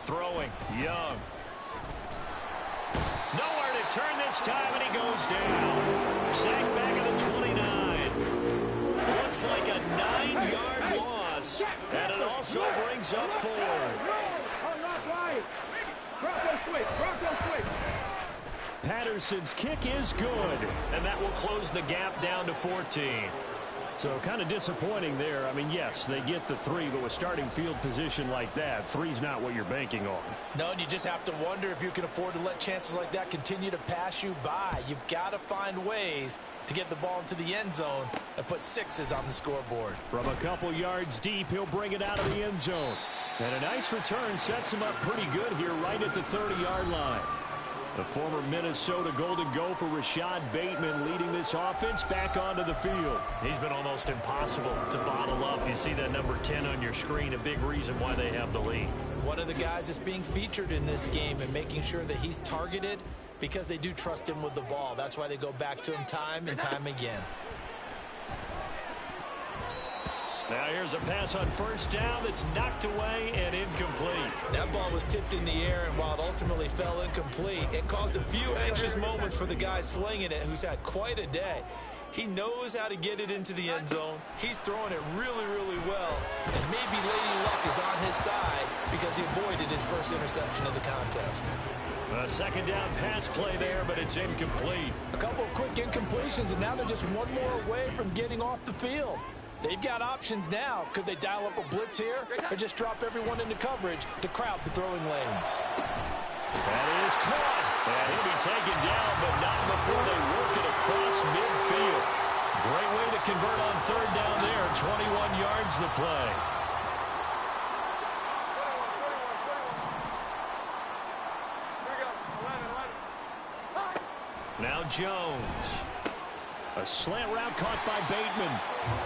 Throwing, Young. Nowhere to turn this time, and he goes down. Sacked back at the 29. Looks like a 9-yard loss, and it also brings up 4. Patterson's kick is good, and that will close the gap down to 14. So kind of disappointing there. I mean, yes, they get the 3, but with starting field position like that, 3's not what you're banking on. No, and you just have to wonder if you can afford to let chances like that continue to pass you by. You've got to find ways to get the ball into the end zone and put 6s on the scoreboard. From a couple yards deep, he'll bring it out of the end zone. And a nice return sets him up pretty good here right at the 30-yard line. The former Minnesota Golden Gopher Rashad Bateman leading this offense back onto the field. He's been almost impossible to bottle up. You see that number 10 on your screen, a big reason why they have the lead. One of the guys that's being featured in this game and making sure that he's targeted because they do trust him with the ball. That's why they go back to him time and time again. Now here's a pass on first down that's knocked away and incomplete. That ball was tipped in the air, and while it ultimately fell incomplete, it caused a few anxious moments for the guy slinging it, who's had quite a day. He knows how to get it into the end zone. He's throwing it really, really well, and maybe Lady Luck is on his side because he avoided his first interception of the contest. A second down pass play there, but it's incomplete. A couple of quick incompletions, and now they're just one more away from getting off the field. They've got options now. Could they dial up a blitz here or just drop everyone into coverage to crowd the throwing lanes? That is caught. And he'll be taken down, but not before they work it across midfield. Great way to convert on third down there. 21 yards the play. Now Jones. A slant route caught by Bateman.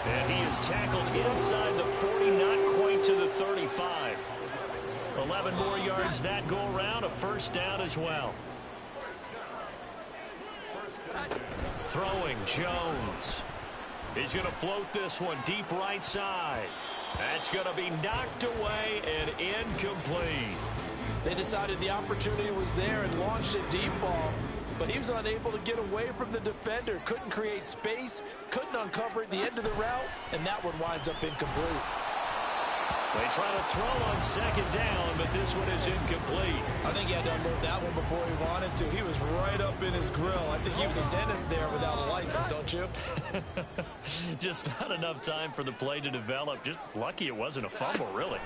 And he is tackled inside the 40, not quite to the 35. 11 more yards that go around, a first down as well. Throwing, Jones. He's going to float this one deep right side. That's going to be knocked away and incomplete. They decided the opportunity was there and launched a deep ball. But he was unable to get away from the defender. Couldn't create space, couldn't uncover at the end of the route, and that one winds up incomplete. They try to throw on second down, but this one is incomplete. I think he had to unload that one before he wanted to. He was right up in his grill. I think he was a dentist there without a license, don't you? Just not enough time for the play to develop. Just lucky it wasn't a fumble, really.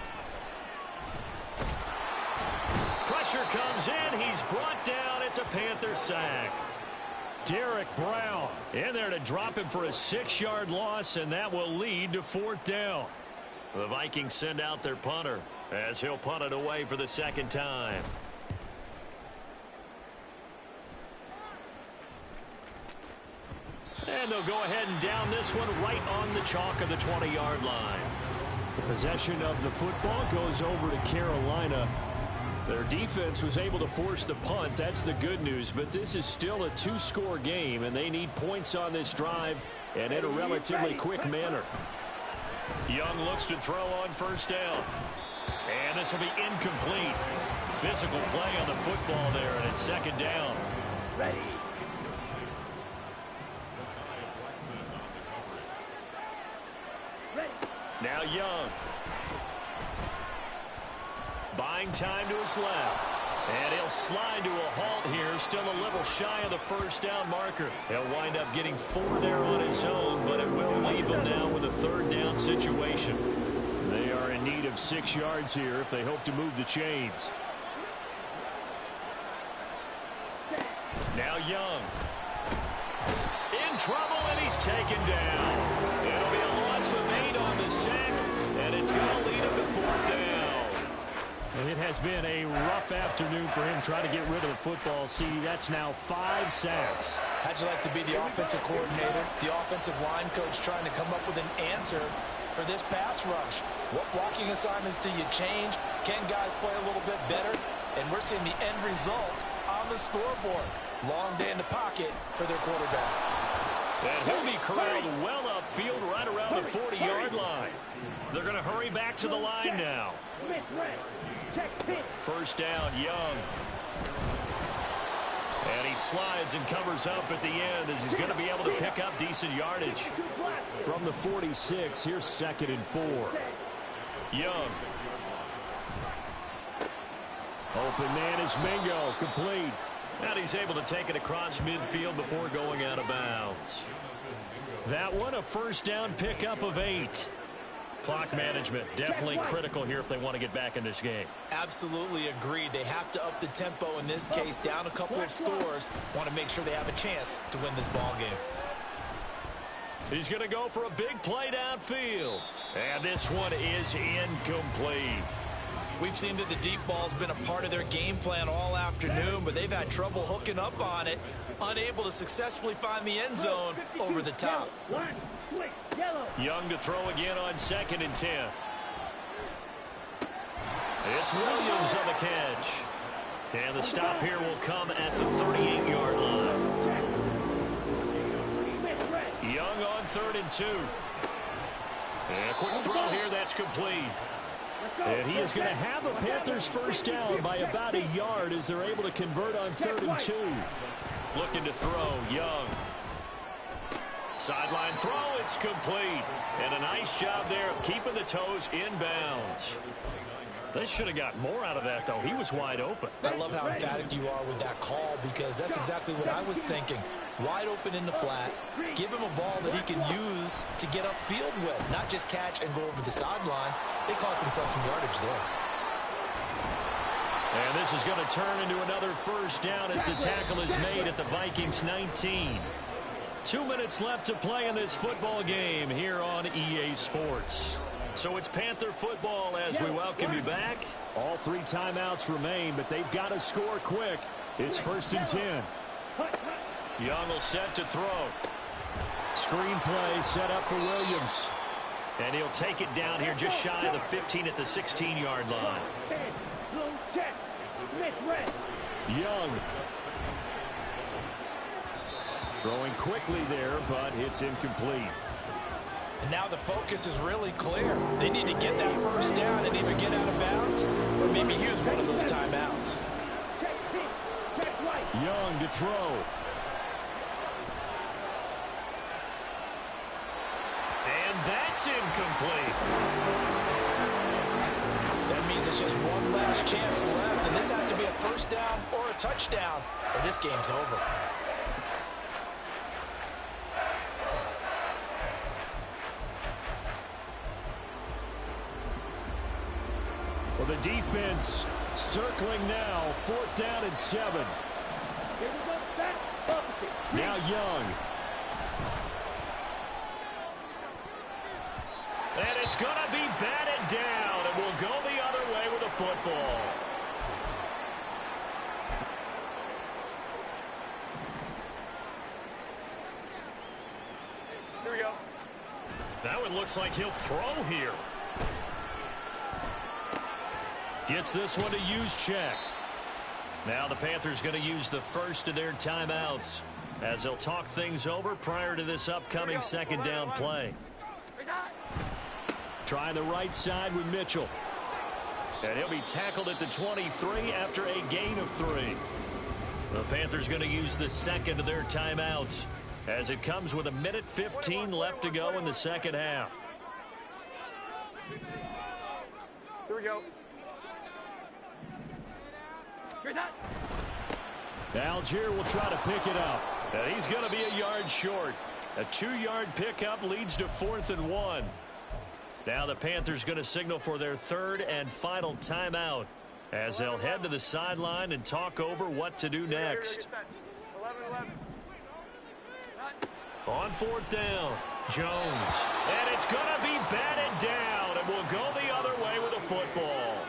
Pressure comes in. He's brought down. It's a Panther sack. Derek Brown in there to drop him for a 6-yard loss, and that will lead to fourth down. The Vikings send out their punter as he'll punt it away for the second time. And they'll go ahead and down this one right on the chalk of the 20-yard line. The possession of the football goes over to Carolina. Their defense was able to force the punt. That's the good news. But this is still a 2-score game, and they need points on this drive and in a relatively quick manner. Young looks to throw on first down. And this will be incomplete. Physical play on the football there, and it's second down. Ready. Now Young. Buying time to his left. And he'll slide to a halt here. Still a little shy of the first down marker. He'll wind up getting 4 there on his own, but it will leave him now with a third down situation. They are in need of 6 yards here if they hope to move the chains. Now Young. In trouble, and he's taken down. It'll be a loss of 8 on the sack, and it's going to lead him to fourth down. And it has been a rough afternoon for him trying to get rid of the football. See, that's now 5 sacks. How'd you like to be the offensive coordinator, the offensive line coach trying to come up with an answer for this pass rush? What blocking assignments do you change? Can guys play a little bit better? And we're seeing the end result on the scoreboard. Long day in the pocket for their quarterback. And he'll be corralled well upfield right around the 40-yard line. They're going to hurry back to the line now. First down, Young. And he slides and covers up at the end as he's going to be able to pick up decent yardage. From the 46, here's 2nd and 4. Young. Open man is Mingo, complete. And he's able to take it across midfield before going out of bounds. That one, a first down pickup of 8. Clock management definitely critical here if they want to get back in this game. Absolutely agreed. They have to up the tempo in this case, down a couple of scores. Want to make sure they have a chance to win this ball game. He's going to go for a big play downfield. And this one is incomplete. We've seen that the deep ball's been a part of their game plan all afternoon, but they've had trouble hooking up on it, unable to successfully find the end zone over the top. Young to throw again on 2nd and 10. It's Williams on the catch. And the stop here will come at the 38-yard line. Young on 3rd and 2. And a quick throw here, that's complete. And he is going to have a Panthers first down by about a yard as they're able to convert on 3rd and 2. Looking to throw, Young. Sideline throw, it's complete. And a nice job there of keeping the toes in bounds. They should have got more out of that, though. He was wide open. I love how emphatic you are with that call because that's exactly what I was thinking. Wide open in the flat. Give him a ball that he can use to get upfield with, not just catch and go over the sideline. They cost themselves some yardage there. And this is going to turn into another first down as the tackle is made at the Vikings 19. 2 minutes left to play in this football game here on EA Sports. So it's Panther football as we welcome you back. All 3 timeouts remain, but they've got to score quick. It's 1st and 10. Young will set to throw. Screen play set up for Williams. And he'll take it down here just shy of the 15 at the 16-yard line. Young. Throwing quickly there, but it's incomplete. And now the focus is really clear. They need to get that first down and either get out of bounds or maybe use one of those timeouts. Young to throw. And that's incomplete. That means it's just one last chance left, and this has to be a first down or a touchdown, or this game's over. Well, the defense circling now. 4th down and 7. Now Young. And it's going to be batted down, and we'll go the other way with the football. Here we go. That one looks like he'll throw here. Gets this one to use check. Now the Panthers going to use the first of their timeouts as they'll talk things over prior to this upcoming 2nd down play. Try the right side with Mitchell. And he'll be tackled at the 23 after a gain of 3. The Panthers going to use the 2nd of their timeouts as it comes with 1:15 left to go in the 2nd half. Here we go. Algier will try to pick it up. And he's going to be a yard short. A 2-yard pickup leads to 4th and 1. Now the Panthers going to signal for their 3rd and final timeout as they'll head to the sideline and talk over what to do next. 11-11. On 4th down, Jones. And it's going to be batted down, and we'll go the other way with the football.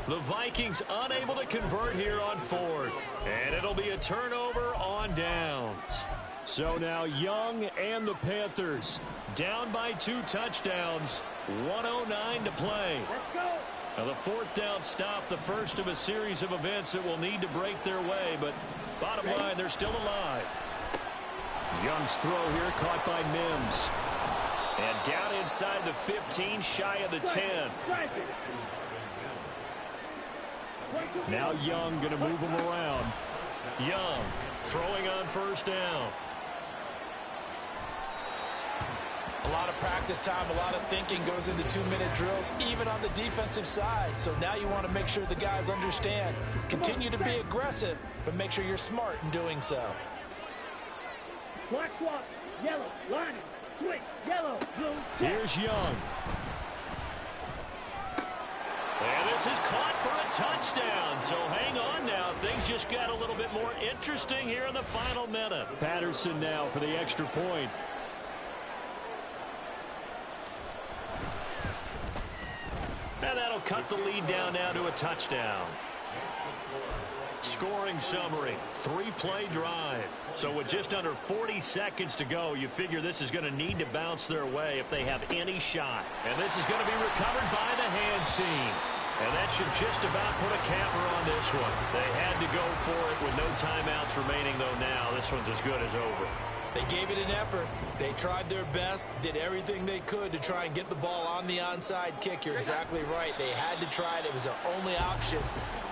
The Vikings unable to convert here on fourth. And it'll be a turnover on downs. So now Young and the Panthers down by 2 touchdowns. 1:09 to play. Let's go. Now the fourth down stop, the first of a series of events that will need to break their way. But bottom line, they're still alive. Young's throw here caught by Mims. And down inside the 15, shy of the 10. Now Young going to move him around. Young throwing on first down. A lot of practice time, a lot of thinking goes into 2-minute drills, even on the defensive side. So now you want to make sure the guys understand. Continue to be aggressive, but make sure you're smart in doing so. Black cross, yellow, lining, quick, yellow, blue. Here's Young. And this is caught for a touchdown. So hang on now. Things just got a little bit more interesting here in the final minute. Patterson now for the extra point. And that'll cut the lead down now to a touchdown. Scoring summary, 3-play drive. So with just under 40 seconds to go, you figure this is going to need to bounce their way if they have any shot. And this is going to be recovered by the hands team. And that should just about put a capper on this one. They had to go for it with no timeouts remaining, though now this one's as good as over. They gave it an effort. They tried their best, did everything they could to try and get the ball on the onside kick. You're exactly right. They had to try it. It was their only option.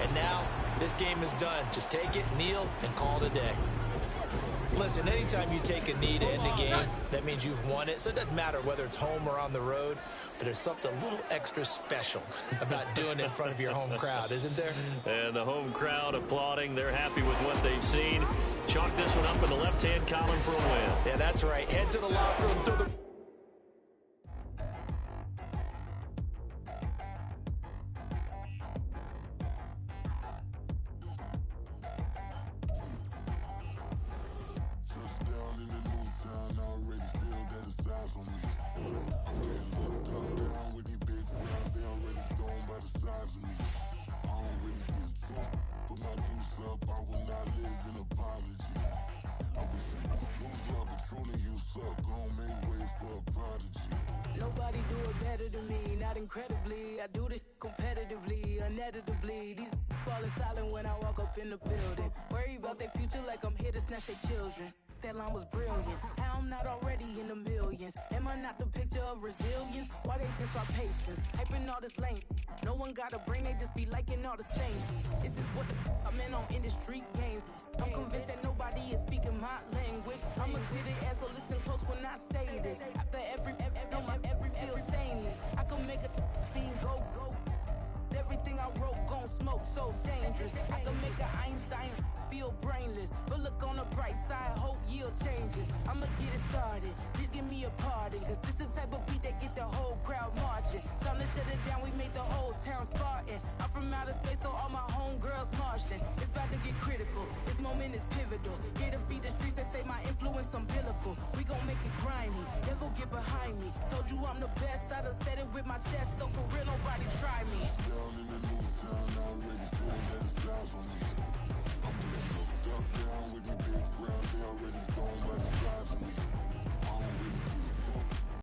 And now this game is done. Just take it, kneel, and call it a day. Listen, anytime you take a knee to end a game, that means you've won it. So it doesn't matter whether it's home or on the road, but there's something a little extra special about doing it in front of your home crowd, isn't there? And the home crowd applauding. They're happy with what they've seen. Chalk this one up in the left-hand column for a win. Yeah, that's right. Head to the locker room through the... Nobody do it better than me, not incredibly. I do this competitively, uneditably. These falling silent when I walk up in the building. Worry about their future like I'm here to snatch their children. That line was brilliant. How I'm not already in the millions. Am I not the picture of resilience? Why they test our patience? Hyping all this lame. No one got a brain, they just be liking all the same. This is what the I'm in on industry games. I'm convinced that nobody is speaking my language. I'm a good ass, so listen close when I say this. After every feel stainless. I can make a fiend go. Everything I wrote gon' smoke, so dangerous. I can make an Einstein feel brainless. But look on the bright side, hope yield changes. I'ma get it started, please give me a pardon. Cause this the type of beat that get the whole crowd marching. Time to shut it down, we make the whole town Spartan. I'm from outer space, so all my homegirls Martian. It's about to get critical, this moment is pivotal. Here to feed the streets that say my influence umbilical. We gon' make it grimy, devil get behind me. Told you I'm the best, I done said it with my chest. So for real, nobody try me. Down in the new town,